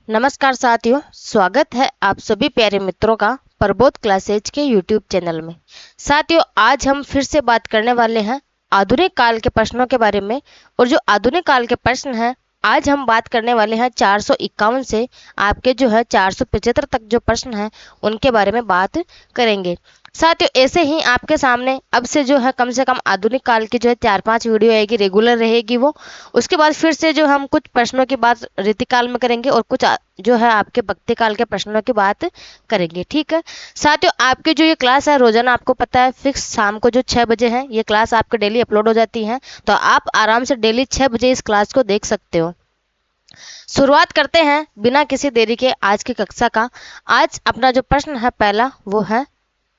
नमस्कार साथियों, स्वागत है आप सभी प्यारे मित्रों का प्रबोध क्लासेज के YouTube चैनल में। साथियों, आज हम फिर से बात करने वाले हैं आधुनिक काल के प्रश्नों के बारे में। और जो आधुनिक काल के प्रश्न हैं, आज हम बात करने वाले हैं 451 से आपके जो है 475 तक जो प्रश्न हैं उनके बारे में बात करेंगे। साथियों, ऐसे ही आपके सामने अब से कम आधुनिक काल की जो है 4-5 वीडियो आएगी, रेगुलर रहेगी वो। उसके बाद फिर से जो हम कुछ प्रश्नों की बात रीतिकाल में करेंगे और कुछ जो है आपके भक्ति काल के प्रश्नों की बात करेंगे। ठीक है साथियों, आपकी जो ये क्लास है रोजाना आपको पता है फिक्स शाम को जो 6 बजे है ये क्लास आपके डेली अपलोड हो जाती है, तो आप आराम से डेली 6 बजे इस क्लास को देख सकते हो। शुरुआत करते हैं बिना किसी देरी के आज की कक्षा का। आज अपना जो प्रश्न है पहला वो है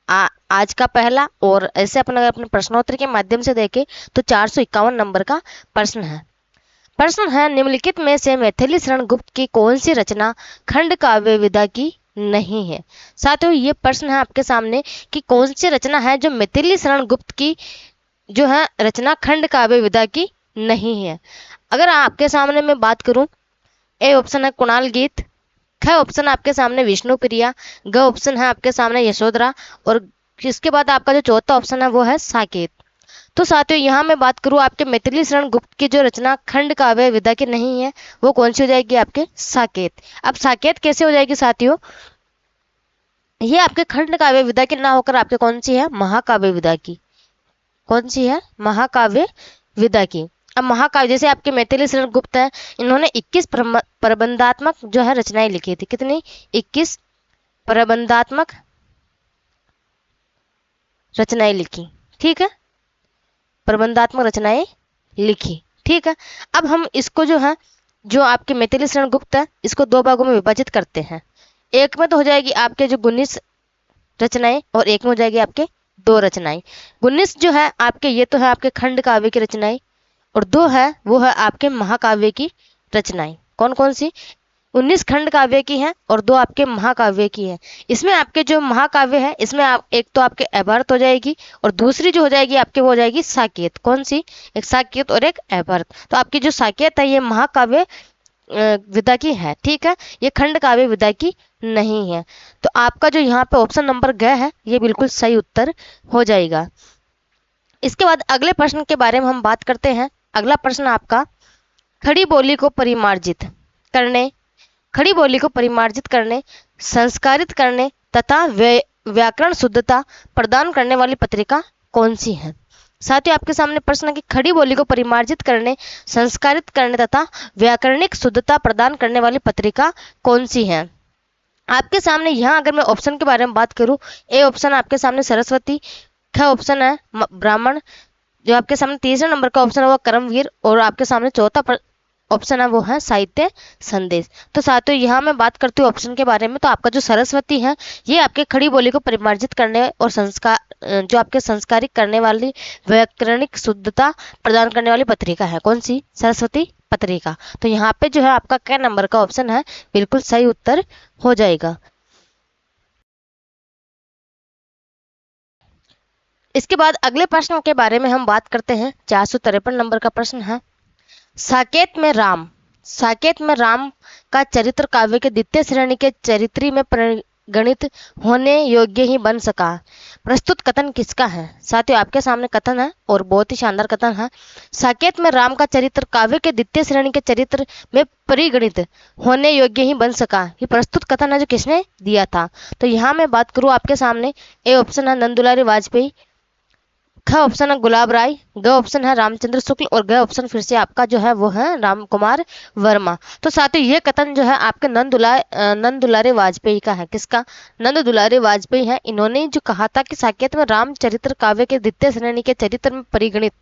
आज का पहला, और ऐसे अपने प्रश्नोत्तर के माध्यम से देखें तो 451 नंबर का प्रश्न है निम्नलिखित में से मैथिली शरण गुप्त की कौन सी रचना खंड काव्य विधा की नहीं है। साथियों, ये प्रश्न है आपके सामने कि कौन सी रचना है जो मैथिली शरण गुप्त की जो है रचना खंड काव्य विधा की नहीं है। अगर आपके सामने मैं बात करूं, ए ऑप्शन है कुणाल गीत, ख ऑप्शन आपके सामने विष्णु प्रिया, ग ऑप्शन है आपके सामने यशोधरा, और इसके बाद आपका जो चौथा ऑप्शन है वो है साकेत। तो साथियों, यहाँ मैं बात करूँ आपके मैथिली शरण गुप्त की जो रचना खंड काव्य विधा की नहीं है वो कौन सी हो जाएगी, आपके साकेत। अब साकेत कैसे हो जाएगी साथियों, ये आपके खंड काव्य विधा की ना होकर आपके कौन सी है, महाकाव्य विधा की। कौन सी है, महाकाव्य विधा की। अब महाकाव्य जैसे आपके मैथिली शरण गुप्त है, इन्होंने 21 प्रबंधात्मक जो है रचनाएं लिखी थी। कितनी, 21 प्रबंधात्मक रचनाएं लिखी। ठीक है, प्रबंधात्मक रचनाएं लिखी। ठीक है, अब हम इसको जो है जो आपके मैथिली शरण गुप्त है इसको दो भागों में विभाजित करते हैं। एक में तो हो जाएगी आपके जो 19 रचनाएं और एक में हो जाएगी आपके 2 रचनाएं। 19 जो है आपके ये तो है आपके खंड काव्य की रचनाएं, और 2 है वो है आपके महाकाव्य की रचनाएं। कौन कौन सी, 19 खंड काव्य की है और 2 आपके महाकाव्य की है। इसमें आपके जो महाकाव्य है इसमें आप एक तो आपके अभर्त हो जाएगी और दूसरी जो हो जाएगी आपके वो हो जाएगी साकेत। कौन सी, एक साकेत और एक अभर्त। तो आपकी जो साकेत है ये महाकाव्य विधा की है। ठीक है, ये खंड काव्य विधा की नहीं है। तो आपका जो यहाँ पे ऑप्शन नंबर ग है ये बिल्कुल सही उत्तर हो जाएगा। इसके बाद अगले प्रश्न के बारे में हम बात करते हैं। अगला प्रश्न आपका खड़ी बोली को परिमार्जित करने, संस्कारित करने तथा व्याकरण शुद्धता प्रदान करने वाली पत्रिका कौन सी है। साथियों, आपके सामने प्रश्न है कि खड़ी बोली को परिमार्जित करने, संस्कारित करने तथा व्याकरणिक शुद्धता प्रदान करने वाली पत्रिका कौन सी है। आपके सामने यहाँ अगर मैं ऑप्शन के बारे में बात करूँ, ए ऑप्शन आपके सामने सरस्वती, ख ऑप्शन है ब्राह्मण, जो आपके सामने तीसरे नंबर का ऑप्शन है वो कर्मवीर, और आपके सामने चौथा ऑप्शन है वो है साहित्य संदेश। तो साथियों, यहाँ मैं बात करती हूँ ऑप्शन के बारे में, तो आपका जो सरस्वती है ये आपके खड़ी बोली को परिमार्जित करने और संस्कार जो आपके संस्कारित करने वाली व्याकरणिक शुद्धता प्रदान करने वाली पत्रिका है। कौन सी, सरस्वती पत्रिका। तो यहाँ पे जो है आपका क नंबर का ऑप्शन है बिल्कुल सही उत्तर हो जाएगा। इसके बाद अगले प्रश्न के बारे में हम बात करते हैं। 453 नंबर का प्रश्न है साकेत में राम का चरित्र काव्य के द्वितीय श्रेणी के चरित्री में परिगणित होने योग्य ही बन सका। प्रस्तुत कथन किसका है। साथियों, आपके सामने कथन है और बहुत ही शानदार कथन है। साकेत में राम का चरित्र काव्य के द्वितीय श्रेणी के चरित्र में परिगणित होने योग्य ही बन सका। ये प्रस्तुत कथन है जो किसने दिया था। तो यहाँ मैं बात करूँ आपके सामने, ए ऑप्शन है नंदुलारी वाजपेयी, ख ऑप्शन है गुलाब राय, ग ऑप्शन है रामचंद्र शुक्ल, और ग ऑप्शन फिर से आपका जो है वो है राम कुमार वर्मा। तो साथियों, ये कथन जो है आपके नंद दुलारे वाजपेयी का है। किसका, नंद दुलारे वाजपेयी है। इन्होंने जो कहा था कि साकेत में राम चरित्र काव्य के द्वितीय श्रेणी के चरित्र में परिगणित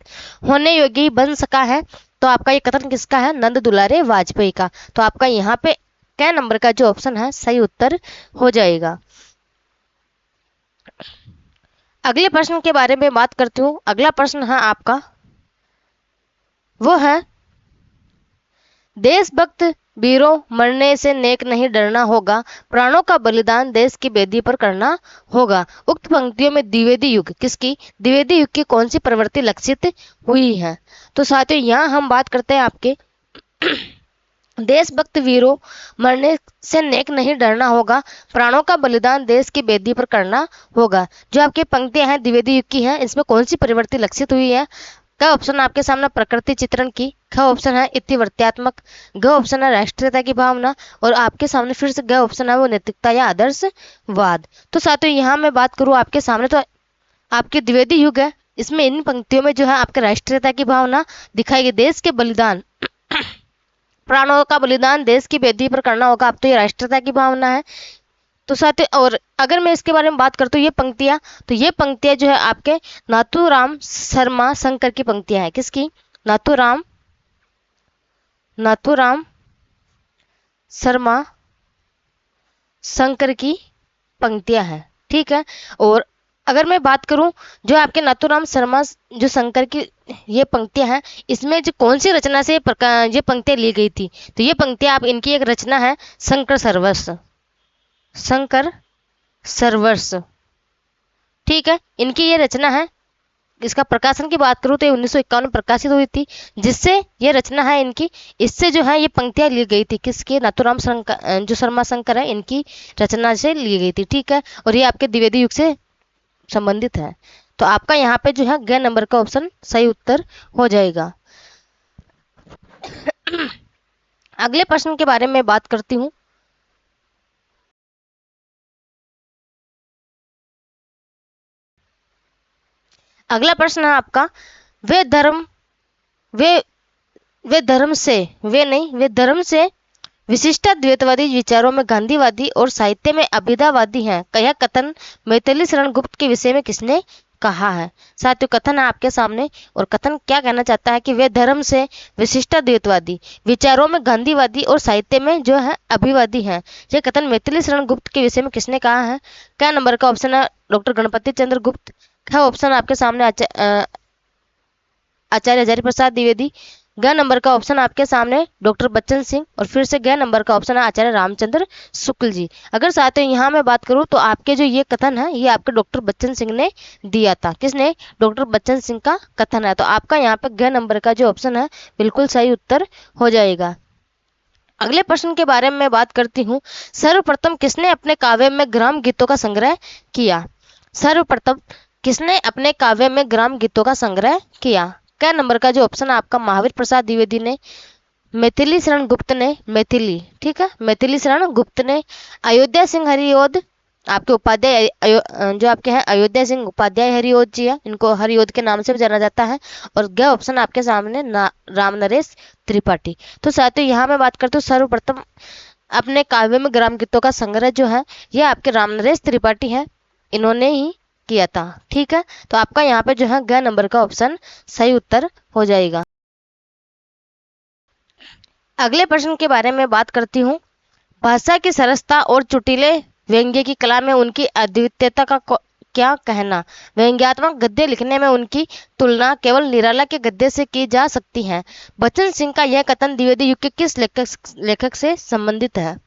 होने योग्य ही बन सका है। तो आपका ये कथन किसका है, नंद दुलारे वाजपेयी का। तो आपका यहाँ पे क नंबर का जो ऑप्शन है सही उत्तर हो जाएगा। अगले प्रश्न के बारे में बात करती हूँ। अगला प्रश्न है आपका वो है देशभक्त वीरों मरने से नेक नहीं डरना होगा, प्राणों का बलिदान देश की बेदी पर करना होगा। उक्त पंक्तियों में द्विवेदी युग किसकी, द्विवेदी युग की कौन सी प्रवृत्ति लक्षित हुई है। तो साथियों, यहाँ हम बात करते हैं आपके देशभक्त वीरों, मरने से नेक नहीं डरना होगा, प्राणों का बलिदान देश की बेदी पर करना होगा। जो आपकी पंक्तियां हैं द्विवेदी युग की हैं, इसमें कौन सी प्रवृत्ति लक्षित हुई है? क ऑप्शन आपके सामने प्रकृति चित्रण की, ख ऑप्शन है इतिवृत्त्यात्मक, ग ऑप्शन है राष्ट्रीयता की भावना, और आपके सामने फिर से ग ऑप्शन है वो नैतिकता या आदर्शवाद। तो साथियों यहाँ मैं बात करूँ आपके सामने, तो आपके द्विवेदी युग है, इसमें इन पंक्तियों में जो है आपके राष्ट्रीयता की भावना दिखाई गई, देश के बलिदान प्राणों का बलिदान देश की बेदी पर करना होगा, अब तो ये राष्ट्रीयता की भावना है। तो साथ और अगर मैं इसके बारे में बात करता हूँ ये पंक्तियां, तो ये पंक्तियां जो है आपके नाथूराम शर्मा शंकर की पंक्तियां हैं। किसकी? नाथूराम शर्मा शंकर की पंक्तियां हैं। ठीक है। और अगर मैं बात करूं जो आपके नाथूराम शर्मा जो शंकर की ये पंक्तियां हैं, इसमें जो कौन सी रचना से ये पंक्तियां ली गई थी, तो ये पंक्तियां आप इनकी एक रचना है शंकर सर्वर्स। ठीक है, इनकी ये रचना है। इसका प्रकाशन की बात करूँ तो ये 1951 में प्रकाशित हुई थी, जिससे ये रचना है इनकी, इससे जो है ये पंक्तियां ली गई थी। किसके? नाथूराम शंकर जो शर्मा शंकर है, इनकी रचना से ली गई थी। ठीक है, और ये आपके द्विवेदी युग से संबंधित है। तो आपका यहाँ पे जो है ग नंबर का ऑप्शन सही उत्तर हो जाएगा। अगले प्रश्न के बारे में बात करती हूँ। अगला प्रश्न है आपका, वे धर्म वे वे धर्म से विशिष्टाद्वैतवादी विचारों में गांधीवादी और साहित्य में अभिधावादी हैं। यह कथन मैथिली शरण गुप्त के विषय में किसने कहा है? साथियों कथन है आपके सामने, और कथन क्या कहना चाहता है कि वे धर्म से विशिष्टाद्वैतवादी विचारों में गांधीवादी और साहित्य में जो है अभिवादी हैं। यह कथन मैथिली शरण गुप्त के विषय में किसने कहा है? क्या नंबर का ऑप्शन है डॉक्टर गणपति चंद्र गुप्त, क्या ऑप्शन आपके सामने आचार्य हजारी प्रसाद द्विवेदी, ग नंबर का ऑप्शन आपके सामने डॉक्टर बच्चन सिंह, और फिर से ग नंबर का ऑप्शन है आचार्य रामचंद्र शुक्ल जी। अगर साथियों यहाँ मैं बात करूँ तो आपके जो ये कथन है ये आपके डॉक्टर बच्चन सिंह ने दिया था। किसने? डॉक्टर बच्चन सिंह का कथन है। तो आपका यहाँ पे ग नंबर का जो ऑप्शन है बिल्कुल सही उत्तर हो जाएगा। अगले प्रश्न के बारे में मैं बात करती हूँ। सर्वप्रथम किसने अपने काव्य में ग्राम गीतों का संग्रह किया? सर्वप्रथम किसने अपने काव्य में ग्राम गीतों का संग्रह किया? क्या नंबर का जो ऑप्शन है आपका महावीर प्रसाद द्विवेदी ने, मैथिली शरण गुप्त ने, ठीक है, मैथिली शरण गुप्त ने, अयोध्या सिंह हरिओद आपके उपाध्याय जो आपके हैं अयोध्या सिंह उपाध्याय हरिओद जी है, इनको हरिओद के नाम से भी जाना जाता है, और ग ऑप्शन आपके सामने राम नरेश त्रिपाठी। तो साथियों यहाँ मैं बात करती हूँ सर्वप्रथम अपने काव्य में ग्राम गीतों का संग्रह जो है यह आपके राम नरेश त्रिपाठी है, इन्होंने ही किया था। ठीक है, तो आपका यहाँ पे जो है ग नंबर का ऑप्शन सही उत्तर हो जाएगा। अगले प्रश्न के बारे में बात करती हूँ। भाषा की सरसता और चुटीले व्यंग्य की कला में उनकी अद्वितीयता का क्या कहना? व्यंग्यात्मक गद्य लिखने में उनकी तुलना केवल निराला के गद्य से की जा सकती है। बच्चन सिंह का यह कथन द्विवेदी युग के किस लेखक से संबंधित है?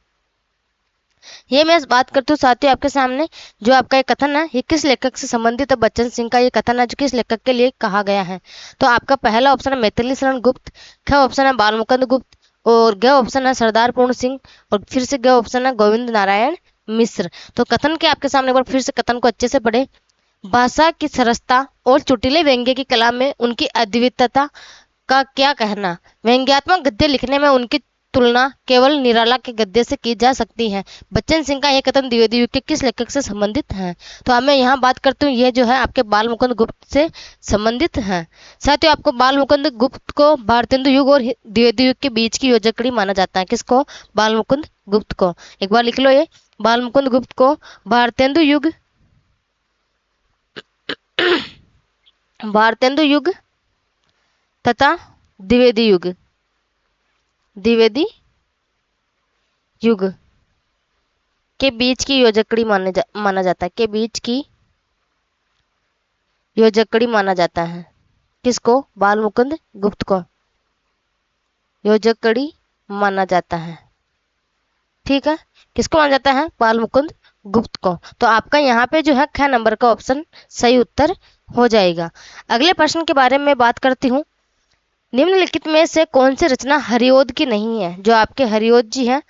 ये मैं बात करती हूँ साथियों आपके सामने, जो आपका ये कथन है ये किस लेखक से संबंधित है? बच्चन सिंह का ये कथन है जो किस लेखक के लिए कहा गया है? तो आपका पहला ऑप्शन है मैथिली शरण गुप्त, ख ऑप्शन है बालमुकुंद गुप्त, और ग ऑप्शन है सरदार पूर्ण सिंह, और फिर से ग ऑप्शन है गोविंद नारायण मिश्र। तो कथन के आपके सामने एक बार फिर से कथन को अच्छे से पढ़े। भाषा की सरसता और चुटीले व्यंग्य की कला में उनकी अद्वितीयता का क्या कहना? व्यंग्यात्मक गद्य लिखने में उनकी तुलना केवल निराला के गद्य से की जा सकती है। बच्चन सिंह का यह कथन द्विवेदी युग के किस लेखक से संबंधित है? तो अब मैं यहाँ बात करती हूँ, यह जो है आपके बाल मुकुंद गुप्त से संबंधित है। साथियों आपको बाल मुकुंद गुप्त को भारतेंदु युग और द्विवेदी युग के बीच की योजकड़ी माना जाता है। किसको? बाल मुकुंद गुप्त को। एक बार लिख लो, ये बाल मुकुंद गुप्त को भारतेंदु युग तथा द्विवेदी युग के बीच की योजकड़ी माना जाता है। के बीच की योजकड़ी माना जाता है। किसको? बाल मुकुंद गुप्त को योजकड़ी माना जाता है। ठीक है, किसको माना जाता है? बाल मुकुंद गुप्त को। तो आपका यहाँ पे जो है ख नंबर का ऑप्शन सही उत्तर हो जाएगा। अगले प्रश्न के बारे में बात करती हूँ। निम्नलिखित में से कौन सी रचना हरिओद की नहीं है? जो आपके हरिओद जी हैं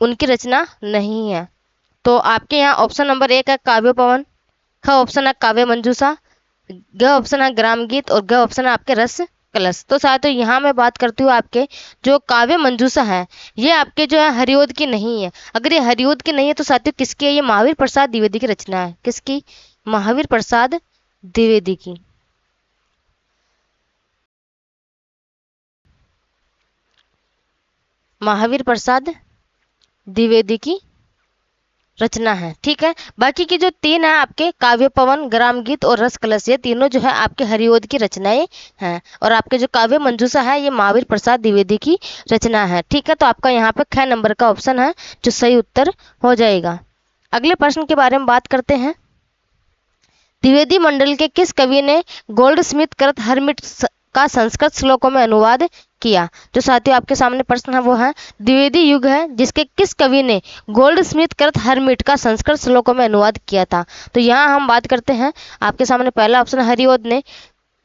उनकी रचना नहीं है। तो आपके यहाँ ऑप्शन नंबर 1 है काव्योपवन, ख ऑप्शन है काव्य मंजूषा, ग ऑप्शन है ग्राम गीत और ग ऑप्शन है आपके रस कलश। तो साथियों यहाँ मैं बात करती हूँ आपके जो काव्य मंजूषा है ये आपके जो है हरिओद की नहीं है। अगर ये हरिओद की नहीं है तो साथियों किसकी है? ये महावीर प्रसाद द्विवेदी की रचना है। किसकी? महावीर प्रसाद द्विवेदी की। महावीर प्रसाद द्विवेदी की रचना है। ठीक है, बाकी की जो 3 है आपके काव्य पवन, ग्राम गीत और रस कलश, ये तीनों जो है आपके हरिओद की रचनाएं हैं। और आपके जो काव्य मंजूषा है ये महावीर प्रसाद द्विवेदी की रचना है। ठीक है, तो आपका यहाँ पे ख नंबर का ऑप्शन है जो सही उत्तर हो जाएगा। अगले प्रश्न के बारे में बात करते हैं। द्विवेदी मंडल के किस कवि ने गोल्ड स्मिथ कृत हरमिट का संस्कृत श्लोकों में अनुवाद किया? जो साथियों आपके सामने प्रश्न है वो है द्विवेदी युग है जिसके किस कवि ने गोल्ड स्मिथ कृत हरमिट का संस्कृत श्लोकों में अनुवाद किया था? तो यहाँ हम बात करते हैं आपके सामने पहला ऑप्शन हरिओद ने,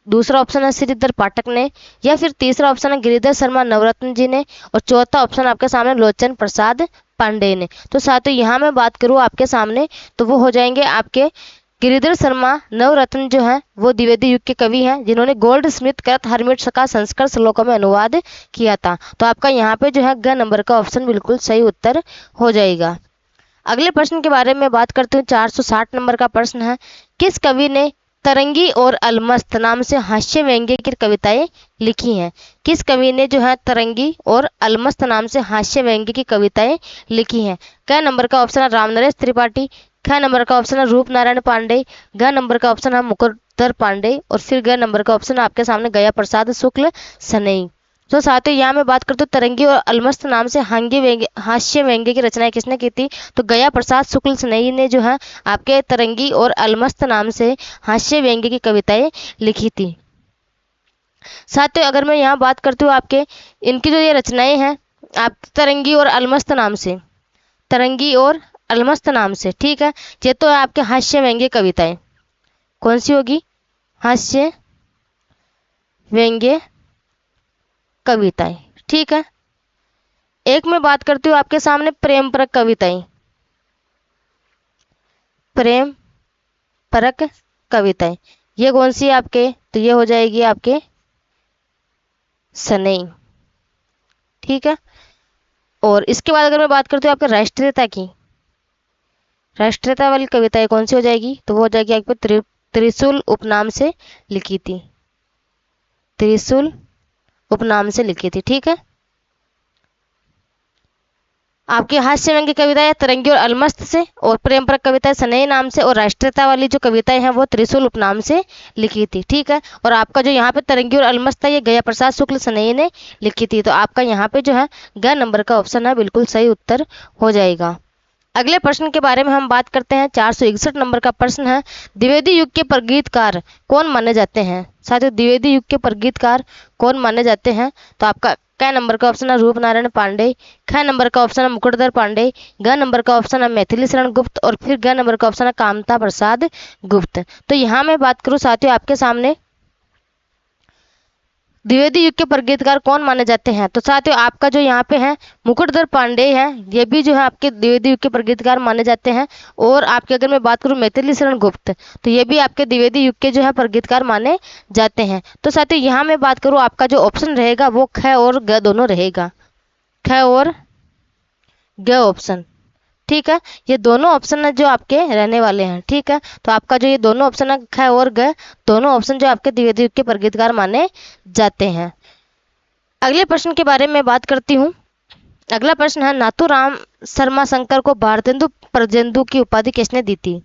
दूसरा ऑप्शन है श्रीधर पाठक ने, या फिर तीसरा ऑप्शन है गिरिधर शर्मा नवरत्न जी ने, और चौथा ऑप्शन आपके सामने लोचन प्रसाद पांडे ने। तो साथियों यहाँ मैं बात करूँ आपके सामने तो वो हो जाएंगे आपके गिरिधर शर्मा नवरत्न जो है वो द्विवेदी युग के कवि हैं जिन्होंने गोल्ड स्मिथ कृत हरमिट का संस्कृत श्लोकों में अनुवाद किया था। तो आपका यहाँ पे जो है ग नंबर का ऑप्शन बिल्कुल सही उत्तर हो जाएगा। अगले प्रश्न के बारे में बात करते हैं। 460 नंबर का प्रश्न है, किस कवि ने तरंगी और अलमस्त नाम से हास्य व्यंग्य की कविताएं लिखी हैं? किस कवि ने जो है तरंगी और अलमस्त नाम से हास्य व्यंग्य की कविताएं लिखी हैं? क नंबर का ऑप्शन है रामनरेश त्रिपाठी, ख नंबर का ऑप्शन है रूप नारायण पांडे, ग नंबर का ऑप्शन है मुकुंदर पांडे और फिर ग नंबर का ऑप्शन आपके सामने गया प्रसाद शुक्ल सनई। तो साथियों यहाँ मैं बात करती हूँ तरंगी और अलमस्त नाम से हास्य व्यंग्य की रचनाएं किसने की थी? तो गया प्रसाद शुक्ल सनई ने जो है आपके तरंगी और अलमस्त नाम से हास्य व्यंग्य की कविताएं लिखी थी। साथियों अगर मैं यहाँ बात करती हूँ आपके इनकी जो ये रचनाएं हैं आप तरंगी और अलमस्त नाम से, तरंगी और अलमस्त नाम से, ठीक है, ये तो है आपके हास्य व्यंग्य कविताएं। कौन सी होगी? हास्य व्यंग्य कविताएं। ठीक है, एक मैं बात करती हूँ आपके सामने प्रेम परक कविताएं। प्रेम परक कविताएं ये कौन सी है आपके? तो ये हो जाएगी आपके सनई। ठीक है, और इसके बाद अगर मैं बात करती हूँ आपके राष्ट्रीयता की, राष्ट्रीयता वाली कविताएं कौन सी हो जाएगी? तो वो हो जाएगी आपके त्रिशूल उपनाम से लिखी थी, त्रिशूल उपनाम से लिखी थी। ठीक है, आपकी हास्य व्यंग्य कविताएं तरंगी और अलमस्त से, और प्रेम परक कविताएं सनई नाम से, और राष्ट्रीयता वाली जो कविताएं हैं वो त्रिशूल उपनाम से लिखी थी। ठीक है, और आपका जो यहाँ पे तरंगी और अलमस्त है ये गया प्रसाद शुक्ल सनई ने लिखी थी। तो आपका यहाँ पे जो है ग नंबर का ऑप्शन है बिल्कुल सही उत्तर हो जाएगा। अगले प्रश्न के बारे में हम बात करते हैं। 461 नंबर का प्रश्न है, द्विवेदी युग के प्रगीतकार कौन माने जाते हैं? साथियों द्विवेदी युग के प्रगीतकार कौन माने जाते हैं? तो आपका क नंबर का ऑप्शन है रूप नारायण पांडे, ख नंबर का ऑप्शन है मुकुटधर पांडे, ग नंबर का ऑप्शन है मैथिली शरण गुप्त और फिर ग नंबर का ऑप्शन है कामता प्रसाद गुप्त। तो यहाँ मैं बात करूँ साथियों आपके सामने द्विवेदी युग के प्रगीतकार कौन माने जाते हैं? तो साथियों आपका जो यहाँ पे है मुकुटधर पांडे हैं, ये भी जो है आपके द्विवेदी युग के प्रगीतकार माने जाते हैं। और आपके अगर मैं बात करूँ मैथिली शरण गुप्त तो ये भी आपके द्विवेदी युग के जो है प्रगीतकार माने जाते हैं। तो साथियों यहाँ मैं बात करूँ आपका जो ऑप्शन रहेगा वो ख और ग दोनों रहेगा, ख और ग ऑप्शन। ठीक है, ये दोनों ऑप्शन है जो आपके रहने वाले हैं। ठीक है, तो आपका जो ये दोनों ऑप्शन है ख और ग, दोनों ऑप्शन जो आपके द्विवेदी युग के प्रगीतकार माने जाते हैं। अगले प्रश्न के बारे में बात करती हूँ। अगला प्रश्न है, नाथूराम शर्मा शंकर को भारतेंदु प्रजेंदु की उपाधि किसने दी थी?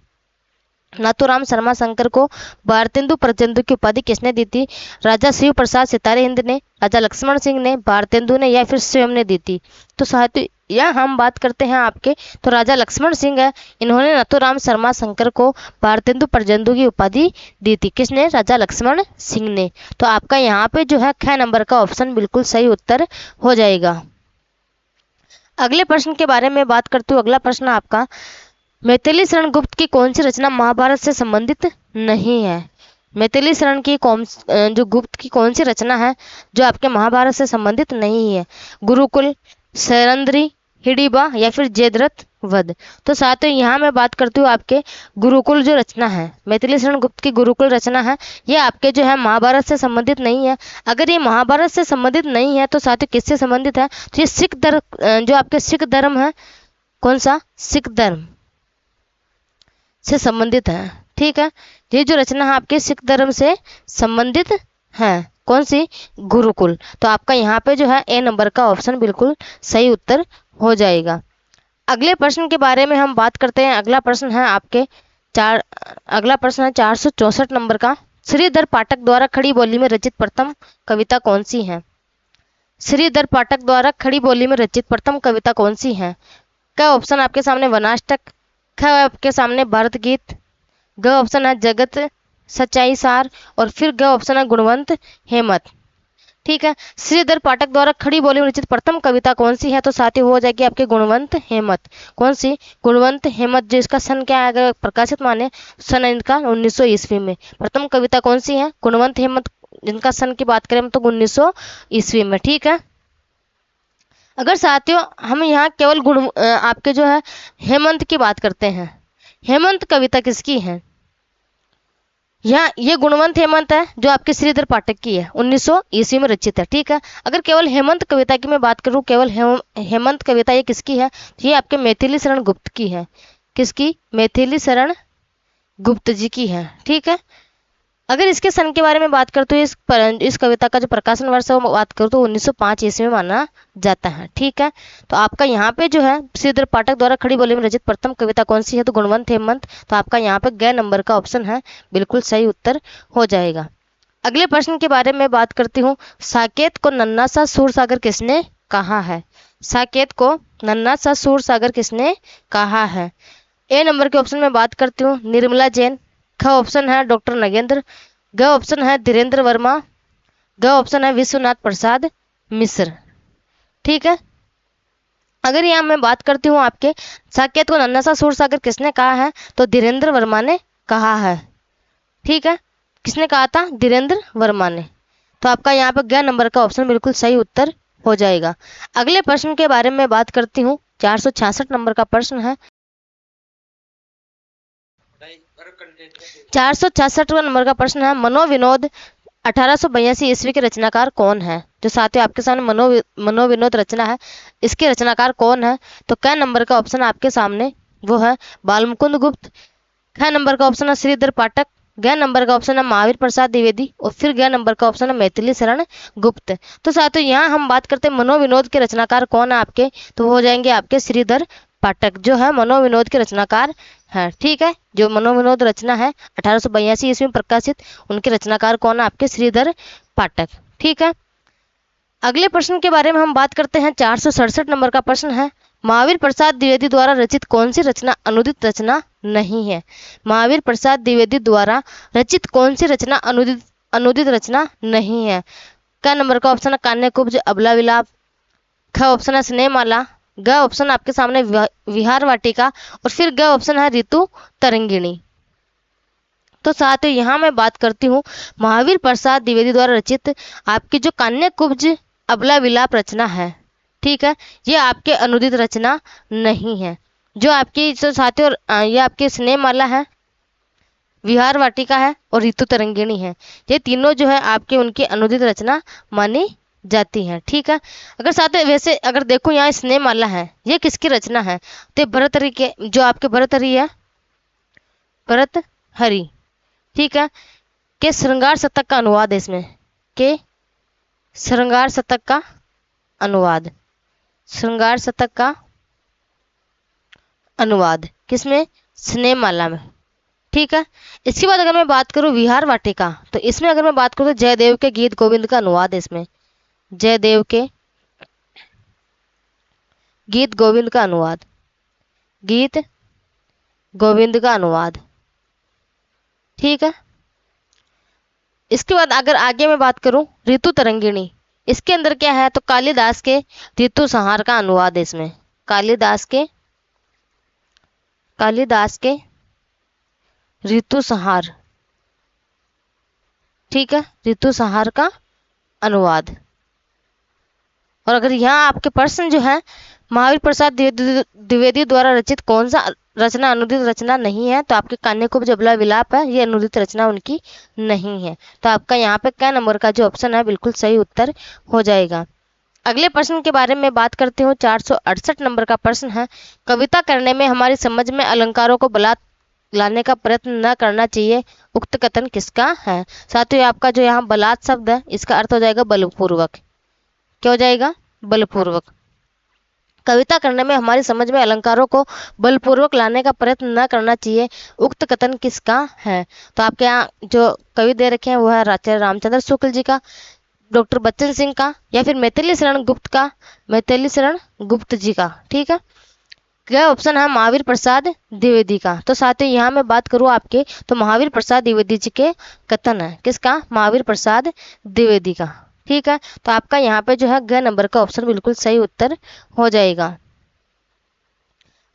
नाथूराम शर्मा शंकर को भारतेंदु प्रजेंदु की उपाधि किसने दी थी? राजा शिव प्रसाद सितारे हिंद ने, राजा लक्ष्मण सिंह ने, भारतेंदु ने, या फिर स्वयं ने दी थी? तो साथियों यह हम बात करते हैं आपके तो राजा लक्ष्मण सिंह है, इन्होंने नाथूराम शर्मा शंकर को भारतेंदु प्रजेंदु की उपाधि दी थी। किसने? राजा लक्ष्मण सिंह ने। तो आपका यहाँ पे जो है ख नंबर का ऑप्शन बिल्कुल सही उत्तर हो जाएगा। अगले प्रश्न के बारे में बात करती हूँ। अगला प्रश्न आपका, मैथिली शरण गुप्त की कौन सी रचना महाभारत से संबंधित नहीं है? मैथिली शरण की जो गुप्त की कौन सी रचना है जो आपके महाभारत से संबंधित नहीं है? गुरुकुल, सैरंध्री, हिडिंबा या फिर जयद्रथ वध। तो साथियों यहाँ मैं बात करती हूँ आपके गुरुकुल जो रचना है, मैथिली शरण गुप्त की गुरुकुल रचना है, ये आपके जो है महाभारत से संबंधित नहीं है। अगर ये महाभारत से संबंधित नहीं है तो साथियों किससे संबंधित है? तो ये सिख धर्म, जो आपके सिख धर्म है, कौन सा? सिख धर्म से संबंधित है। ठीक है, ये जो रचना है आपके सिख धर्म से संबंधित है। कौन सी? गुरुकुल। तो आपका यहाँ पे जो है ए नंबर का ऑप्शन बिल्कुल सही उत्तर हो जाएगा। अगले प्रश्न के बारे में हम बात करते हैं। अगला प्रश्न है आपके अगला प्रश्न है 464 नंबर का। श्रीधर पाठक द्वारा खड़ी बोली में रचित प्रथम कविता कौन सी है? श्रीधर पाठक द्वारा खड़ी बोली में रचित प्रथम कविता कौन सी है? क्या ऑप्शन आपके सामने? वनाष्टक, ख आपके सामने भारत गीत, ग ऑप्शन है जगत सच्चाई सार, और फिर ग ऑप्शन है गुणवंत हेमत। ठीक है, श्रीधर पाठक द्वारा खड़ी बोली में रचित प्रथम कविता कौन सी है? तो साथ ही हो जाएगी आपके गुणवंत हेमत। कौन सी? गुणवंत हेमत, जो इसका सन क्या है अगर प्रकाशित माने, सन इनका 1900 ईस्वी में। प्रथम कविता कौन सी है? गुणवंत हेमत, जिनका सन की बात करें तो 1900 ईस्वी में। ठीक है, अगर साथियों हम यहाँ केवल आपके जो है हेमंत की बात करते हैं, हेमंत कविता किसकी है? यहाँ ये गुणवंत हेमंत है जो आपके श्रीधर पाठक की है, 1900 ईस्वी में रचित है। ठीक है, अगर केवल हेमंत कविता की मैं बात करूँ, केवल हेमंत कविता ये किसकी है? ये आपके मैथिली शरण गुप्त की है। किसकी? मैथिली शरण गुप्त जी की है। ठीक है, अगर इसके सन के बारे में बात करते तो इस कविता का जो प्रकाशन वर्ष है वो बात करूँ तो 1905 ईस्वी में माना जाता है। ठीक है, तो आपका यहाँ पे जो है श्रीधर पाठक द्वारा खड़ी बोली में रचित प्रथम कविता कौन सी है? तो गुणवंत हेमंत। तो आपका यहाँ पे ग नंबर का ऑप्शन है, बिल्कुल सही उत्तर हो जाएगा। अगले प्रश्न के बारे में बात करती हूँ। साकेत को नन्हा सा सूरसागर किसने कहा है? साकेत को नन्हा सा सूरसागर किसने कहा है? ए नंबर के ऑप्शन में बात करती हूँ निर्मला जैन, ख ऑप्शन है डॉक्टर नगेंद्र, ग ऑप्शन है धीरेन्द्र वर्मा, ग ऑप्शन है विश्वनाथ प्रसाद मिश्र। ठीक है, अगर यहाँ मैं बात करती हूँ आपके साकेत को नन्हा सा सूरसागर किसने कहा है? तो धीरेन्द्र वर्मा ने कहा है। ठीक है, किसने कहा था? धीरेन्द्र वर्मा ने। तो आपका यहाँ पर ग नंबर का ऑप्शन बिल्कुल सही उत्तर हो जाएगा। अगले प्रश्न के बारे में बात करती हूँ। 466 नंबर का प्रश्न है। 466 नंबर का प्रश्न है, मनोविनोद 1882 ईस्वी के रचनाकार कौन है? जो साथियों आपके सामने मनोविनोद रचना है, इसके रचनाकार कौन है? तो क नंबर का ऑप्शन आपके सामने वो है बालमुकुंद गुप्त, ख नंबर का ऑप्शन है श्रीधर पाठक, ग नंबर का ऑप्शन है महावीर प्रसाद द्विवेदी, और फिर ग नंबर का ऑप्शन है मैथिली शरण गुप्त। तो साथियों यहाँ हम बात करते हैं मनोविनोद के रचनाकार कौन है आपके, तो हो जाएंगे आपके श्रीधर पाठक, जो है मनोविनोद के रचनाकार है। ठीक है, जो मनोविनोद रचना है 1882 ईस्वी में प्रकाशित, उनके रचनाकार कौन है? आपके श्रीधर पाठक। ठीक है, अगले प्रश्न के बारे में हम बात करते हैं। 467 नंबर का प्रश्न है, महावीर प्रसाद द्विवेदी द्वारा रचित कौन सी रचना अनुदित रचना नहीं है? महावीर प्रसाद द्विवेदी द्वारा रचित कौन सी रचना अनुदित रचना नहीं है? क्या नंबर का ऑप्शन है कान्य कुब्ज अबला विलाप, ख ऑप्शन है स्नेहमाला, ग ऑप्शन आपके सामने विहार वाटिका, और फिर ग ऑप्शन है ऋतु तरंगिणी। तो साथियों यहाँ मैं बात करती हूँ महावीर प्रसाद द्विवेदी द्वारा रचित आपकी जो कान्य कुब्ज अबला विलाप रचना है। ठीक है, ये आपके अनुदित रचना नहीं है। जो आपकी जो साथियों ये आपकी स्नेहमाला है, विहार वाटिका है और ऋतु तरंगिणी है, ये तीनों जो है आपके उनकी अनुदित रचना मानी जाती हैं। ठीक है, अगर साथ वैसे अगर देखो यहाँ स्नेहमाला है, ये किसकी रचना है? तो भर्तृहरि के, जो आपके भर्तृहरि है, भर्तृहरि। ठीक है, के श्रृंगार शतक का अनुवाद है इसमें, के श्रृंगार शतक का अनुवाद, श्रृंगार शतक का अनुवाद किसमें? स्नेहमाला में। ठीक है, इसके बाद अगर मैं बात करूं विहार वाटिका, तो इसमें अगर मैं बात करूं तो जयदेव के गीत गोविंद का अनुवाद है इसमें, जयदेव के गीत गोविंद का अनुवाद, गीत गोविंद का अनुवाद। ठीक है, इसके बाद अगर आगे मैं बात करूं ऋतु तरंगिणी, इसके अंदर क्या है? तो कालिदास के ऋतु संहार का अनुवाद है इसमें, कालिदास के ऋतु संहार ठीक है, ऋतु संहार का अनुवाद। और अगर यहाँ आपके प्रश्न जो है महावीर प्रसाद द्विवेदी द्वारा रचित कौन सा रचना अनुदित रचना नहीं है, तो आपके कान्यकुब्ज जबला विलाप है, ये अनुदित रचना उनकी नहीं है। तो आपका यहाँ पे क्या नंबर का जो ऑप्शन है बिल्कुल सही उत्तर हो जाएगा। अगले प्रश्न के बारे में बात करते हूँ। 468 नंबर का प्रश्न है, कविता करने में हमारी समझ में अलंकारों को बलात् लाने का प्रयत्न न करना चाहिए, उक्त कथन किसका है। साथियों आपका जो यहाँ बलात् शब्द है इसका अर्थ हो जाएगा बलपूर्वक। क्या हो जाएगा? बलपूर्वक। कविता करने में हमारी समझ में अलंकारों को बलपूर्वक लाने का प्रयत्न न करना चाहिए, उक्त कथन किसका है। तो आपके यहाँ जो कवि दे रखे हैं वो है आचार्य रामचंद्र शुक्ल जी का, डॉक्टर बच्चन सिंह का, या फिर मैथिली शरण गुप्त का, मैथिली शरण गुप्त जी का। ठीक है, क्या ऑप्शन है महावीर प्रसाद द्विवेदी का। तो साथियों यहाँ मैं बात करूँ आपके तो महावीर प्रसाद द्विवेदी जी के कथन है, किसका? महावीर प्रसाद द्विवेदी का। ठीक है, तो आपका यहाँ पे जो है ग नंबर का ऑप्शन बिल्कुल सही उत्तर हो जाएगा।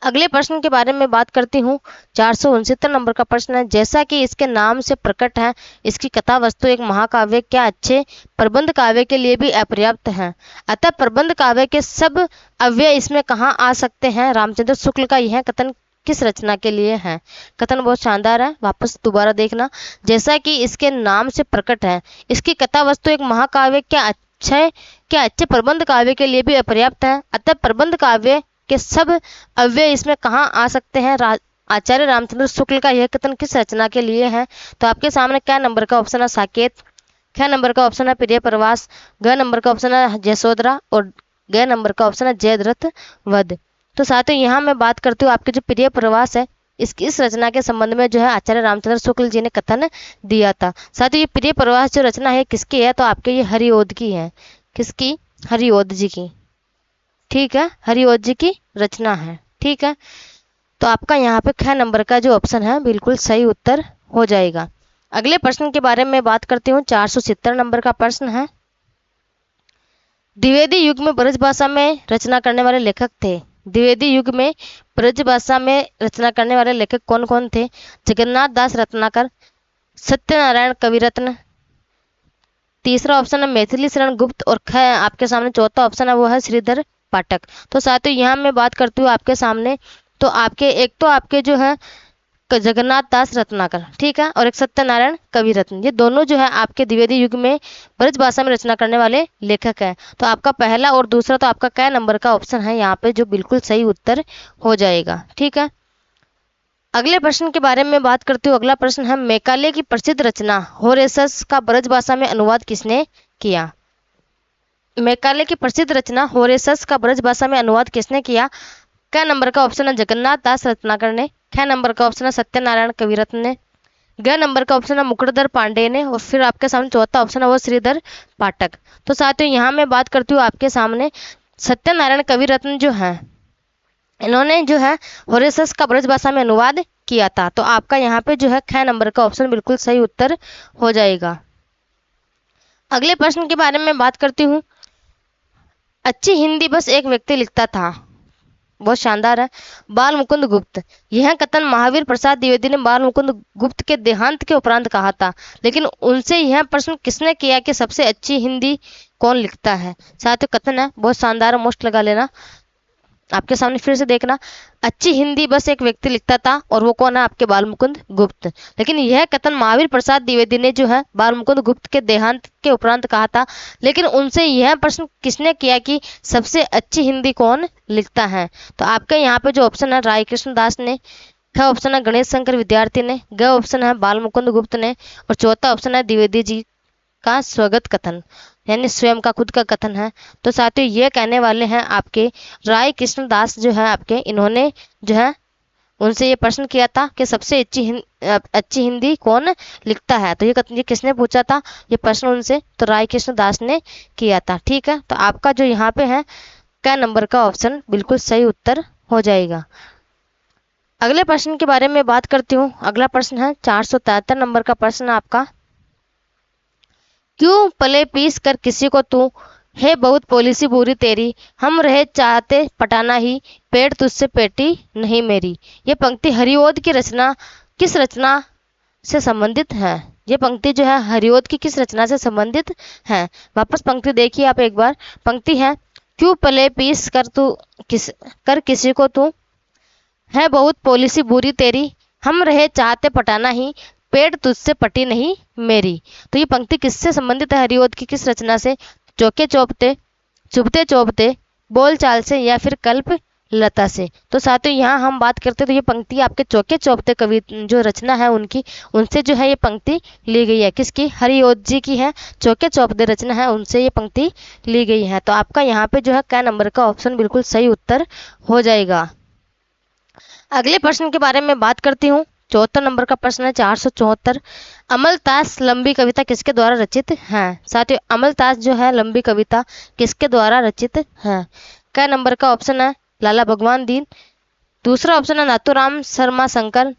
अगले प्रश्न के बारे में बात करती हूँ। 469 नंबर का प्रश्न है, जैसा कि इसके नाम से प्रकट है इसकी कथा वस्तु एक महाकाव्य क्या अच्छे प्रबंध काव्य के लिए भी अपर्याप्त है, अतः प्रबंध काव्य के सब अव्यय इसमें कहाँ आ सकते हैं। रामचंद्र शुक्ल का यह कथन किस रचना के लिए है। कथन बहुत शानदार है, वापस दोबारा देखना। जैसा कि इसके नाम से प्रकट है इसकी कथा वस्तु एक महाकाव्य क्या अच्छे प्रबंध काव्य के लिए भी अपर्याप्त है, अतः प्रबंध काव्य के सब अव्यय इसमें कहाँ आ सकते हैं। आचार्य रामचंद्र शुक्ल का यह कथन किस रचना के लिए है। तो आपके सामने क्या नंबर का ऑप्शन है? साकेत। क्या नंबर का ऑप्शन है? प्रिय प्रवास। ग नंबर का ऑप्शन है जसोदरा, और ग नंबर का ऑप्शन है जयद्रथ वध। तो साथियों यहाँ मैं बात करती हूँ आपके जो प्रिय प्रवास है इस रचना के संबंध में जो है आचार्य रामचंद्र शुक्ल जी ने कथन दिया था। साथियों ये प्रिय प्रवास जो रचना है किसकी है? तो आपके ये हरिओद की है। किसकी? हरिओद जी की। ठीक है, हरिओद जी की रचना है। ठीक है, तो आपका यहाँ पे ख नंबर का जो ऑप्शन है बिल्कुल सही उत्तर हो जाएगा। अगले प्रश्न के बारे में बात करती हूँ। 470 नंबर का प्रश्न है, द्विवेदी युग में ब्रज भाषा में रचना करने वाले लेखक थे। द्विवेदी युग में ब्रज भाषा में रचना करने वाले लेखक कौन कौन थे? जगन्नाथ दास रत्नाकर, सत्यनारायण कविरत्न, तीसरा ऑप्शन है मैथिली शरण गुप्त, और ख आपके सामने चौथा ऑप्शन है वो है श्रीधर पाठक। तो साथियों यहाँ मैं बात करती हूँ आपके सामने तो आपके एक तो आपके जो है जगन्नाथ दास रत्नाकर, ठीक है, और एक सत्यनारायण कविरत्न, ये दोनों जो है आपके द्विवेदी युग में ब्रज भाषा में रचना करने वाले लेखक हैं। तो आपका पहला और दूसरा तो आपका कै नंबर का ऑप्शन है यहाँ पे जो बिल्कुल सही उत्तर हो जाएगा। ठीक है, अगले प्रश्न के बारे में बात करती हूँ। अगला प्रश्न है, मैकाले की प्रसिद्ध रचना होरेसस का ब्रज भाषा में अनुवाद किसने किया। मैकाले की प्रसिद्ध रचना होरेसस का ब्रज भाषा में अनुवाद किसने किया। क्या नंबर का ऑप्शन है जगन्नाथ दास रत्नाकर ने, क्या नंबर का ऑप्शन है सत्यनारायण कविरत्न ने, ग नंबर का ऑप्शन है मुकुटधर पांडे ने, और फिर आपके सामने चौथा ऑप्शन है वो श्रीधर पाठक। तो साथियों यहाँ मैं बात करती हूँ आपके सामने सत्यनारायण कविरत्न जो है इन्होंने जो है होरेसस का ब्रज भाषा में अनुवाद किया था। तो आपका यहाँ पे जो है ख नंबर का ऑप्शन बिल्कुल सही उत्तर हो जाएगा। अगले प्रश्न के बारे में बात करती हूँ। अच्छी हिंदी बस एक व्यक्ति लिखता था, बहुत शानदार है, बाल मुकुंद गुप्त। यह कथन महावीर प्रसाद द्विवेदी ने बाल मुकुंद गुप्त के देहांत के उपरांत कहा था, लेकिन उनसे यह प्रश्न किसने किया कि सबसे अच्छी हिंदी कौन लिखता है। साथियों कथन है बहुत शानदार, मोस्ट लगा लेना। आपके सामने फिर से देखना, अच्छी हिंदी बस एक व्यक्ति लिखता था, और वो कौन है? आपके बाल मुकुंद गुप्त। लेकिन यह कथन महावीर प्रसाद द्विवेदी ने जो है बाल मुकुंद गुप्त के देहांत के उपरांत कहा था, लेकिन उनसे यह प्रश्न किसने किया कि सबसे अच्छी हिंदी कौन लिखता है। तो आपके यहाँ पे जो ऑप्शन है राय कृष्ण दास ने, ख ऑप्शन है गणेश शंकर विद्यार्थी ने, ग ऑप्शन है बाल मुकुंद गुप्त ने, और चौथा ऑप्शन है द्विवेदी जी का स्वगत कथन, यानी स्वयं का खुद का कथन है। तो साथियों ये कहने वाले हैं आपके राय कृष्ण दास जो है आपके, इन्होंने जो है उनसे ये प्रश्न किया था कि सबसे अच्छी हिंदी कौन लिखता है। तो ये किसने पूछा था ये प्रश्न उनसे? तो राय कृष्ण दास ने किया था। ठीक है, तो आपका जो यहाँ पे है क्या नंबर का ऑप्शन बिल्कुल सही उत्तर हो जाएगा। अगले प्रश्न के बारे में बात करती हूँ। अगला प्रश्न है 473 नंबर का प्रश्न आपका, क्यों पले पीस कर किसी को तू, है बहुत पॉलिसी बुरी तेरी, हम रहे चाहते पटाना ही, पेट तुझसे पेटी नहीं मेरी। ये पंक्ति हरिओद की रचना किस रचना से संबंधित है? ये पंक्ति जो है हरिओद की किस रचना से संबंधित है? वापस पंक्ति देखिए आप एक बार। पंक्ति है, क्यों पले पीस कर तू किसी को तू, है बहुत पॉलिसी बुरी तेरी, हम रहे चाहते पटाना ही, पेड़ तुझसे पटी नहीं मेरी। तो ये पंक्ति किससे संबंधित है? हरिओद की किस रचना से? चौके चौपते, चुभते चौपते, बोल चाल से, या फिर कल्प लता से। तो साथियों यहाँ हम बात करते हैं तो ये पंक्ति आपके चौके चौपते कवि जो रचना है उनकी, उनसे जो है ये पंक्ति ली गई है। किसकी? हरिओद जी की है। चौके चौपते रचना है उनसे ये पंक्ति ली गई है। तो आपका यहाँ पे जो है क नंबर का ऑप्शन बिल्कुल सही उत्तर हो जाएगा। अगले प्रश्न के बारे में बात करती हूँ। 74 नंबर का प्रश्न है 474। अमलतास लंबी कविता किसके द्वारा रचित है? साथियों अमलतास जो है लंबी कविता किसके द्वारा रचित है? क नंबर का ऑप्शन है लाला भगवान दीन, दूसरा ऑप्शन है नाथूराम शर्मा शंकर,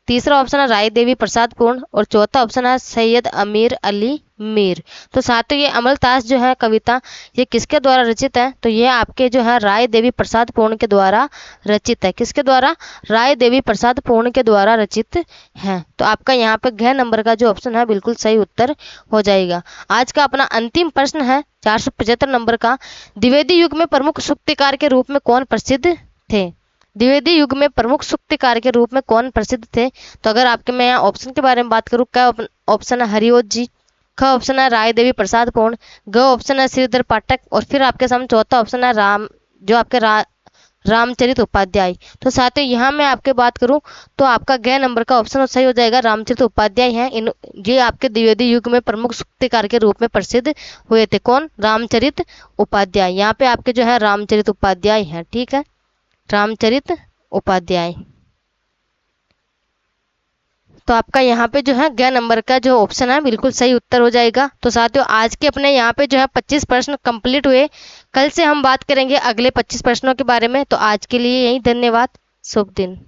तीसरा ऑप्शन है राय देवी प्रसाद पूर्ण, और चौथा ऑप्शन है सैयद अमीर अली मीर। तो साथियों ये अमलतास जो है कविता ये किसके द्वारा रचित है? तो ये आपके जो है राय देवी प्रसाद पूर्ण के द्वारा रचित है। किसके द्वारा? राय देवी प्रसाद पूर्ण के द्वारा रचित है। तो आपका यहाँ पे घ नंबर का जो ऑप्शन है बिल्कुल सही उत्तर हो जाएगा। आज का अपना अंतिम प्रश्न है 475 नंबर का। द्विवेदी युग में प्रमुख सूक्तिकार के रूप में कौन प्रसिद्ध थे? द्विवेदी युग में प्रमुख सूक्तिकार के रूप में कौन प्रसिद्ध थे? तो अगर आपके मैं यहाँ ऑप्शन के बारे में बात करूँ, क्या ऑप्शन है हरिओद जी, ख ऑप्शन है राय देवी प्रसाद पूर्ण, ग ऑप्शन है श्रीधर पाठक, और फिर आपके सामने चौथा ऑप्शन है रामचरित उपाध्याय। तो साथियों यहाँ मैं आपके बात करूं तो आपका ग नंबर का ऑप्शन सही हो जाएगा। रामचरित उपाध्याय हैं ये आपके द्विवेदी युग में प्रमुख सूक्तिकार के रूप में प्रसिद्ध हुए थे। कौन? रामचरित उपाध्याय। यहाँ पे आपके जो है रामचरित उपाध्याय है। ठीक है, रामचरित उपाध्याय। तो आपका यहाँ पे जो है ग नंबर का जो ऑप्शन है बिल्कुल सही उत्तर हो जाएगा। तो साथियों आज के अपने यहाँ पे जो है 25 प्रश्न कंप्लीट हुए। कल से हम बात करेंगे अगले 25 प्रश्नों के बारे में। तो आज के लिए यही, धन्यवाद, शुभ दिन।